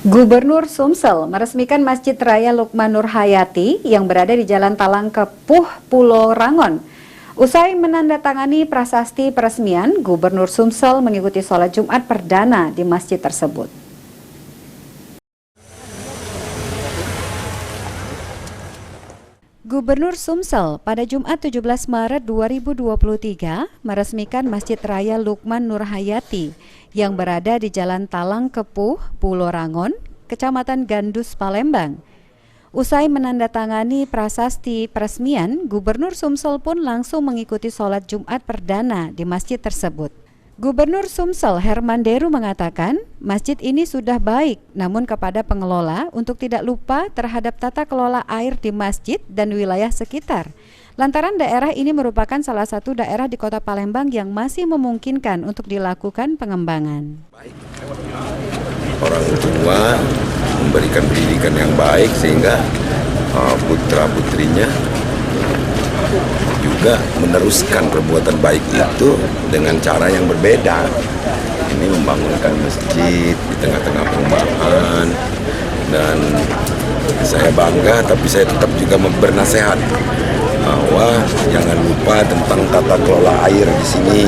Gubernur Sumsel meresmikan Masjid Raya Lukman Nur Hayati yang berada di Jalan Talang Kepuh, Pulau Rangon. Usai menandatangani prasasti peresmian, Gubernur Sumsel mengikuti sholat Jumat perdana di masjid tersebut. Gubernur Sumsel pada Jumat 17 Maret 2023 meresmikan Masjid Raya Lukman Nur Hayati yang berada di Jalan Talang Kepuh, Pulau Rangon, Kecamatan Gandus, Palembang. Usai menandatangani prasasti peresmian, Gubernur Sumsel pun langsung mengikuti sholat Jumat perdana di masjid tersebut. Gubernur Sumsel Herman Deru mengatakan, masjid ini sudah baik, namun kepada pengelola untuk tidak lupa terhadap tata kelola air di masjid dan wilayah sekitar. Lantaran daerah ini merupakan salah satu daerah di Kota Palembang yang masih memungkinkan untuk dilakukan pengembangan. Orang tua memberikan pendidikan yang baik sehingga putra-putrinya juga meneruskan perbuatan baik itu dengan cara yang berbeda. Ini membangunkan masjid di tengah-tengah perumahan, dan saya bangga, tapi saya tetap juga bernasihat bahwa jangan lupa tentang tata kelola air di sini.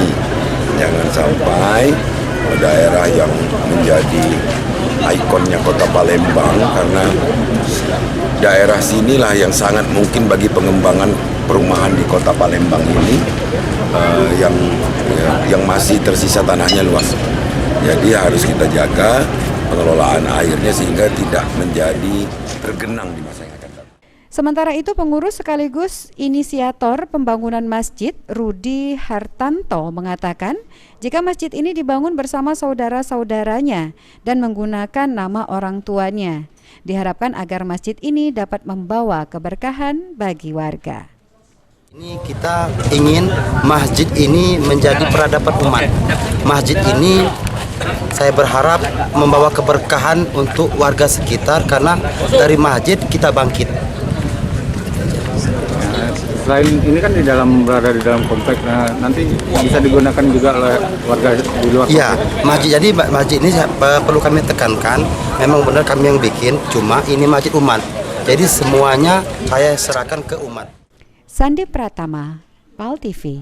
Jangan sampai daerah yang menjadi ikonnya Kota Palembang, karena daerah sinilah yang sangat mungkin bagi pengembangan perumahan di Kota Palembang ini yang masih tersisa tanahnya luas. Jadi harus kita jaga pengelolaan airnya sehingga tidak menjadi tergenang di masa yang akan datang. Sementara itu, pengurus sekaligus inisiator pembangunan masjid, Rudi Hartanto, mengatakan jika masjid ini dibangun bersama saudara-saudaranya dan menggunakan nama orang tuanya, diharapkan agar masjid ini dapat membawa keberkahan bagi warga. Ini kita ingin masjid ini menjadi peradaban umat. Masjid ini saya berharap membawa keberkahan untuk warga sekitar, karena dari masjid kita bangkit. Selain ini kan berada di dalam kompleks, nanti bisa digunakan juga oleh warga di luar. Iya, masjid. Jadi masjid ini perlu kami tekankan, memang benar kami yang bikin, cuma ini masjid umat. Jadi semuanya saya serahkan ke umat. Sandi Pratama, PAL TV.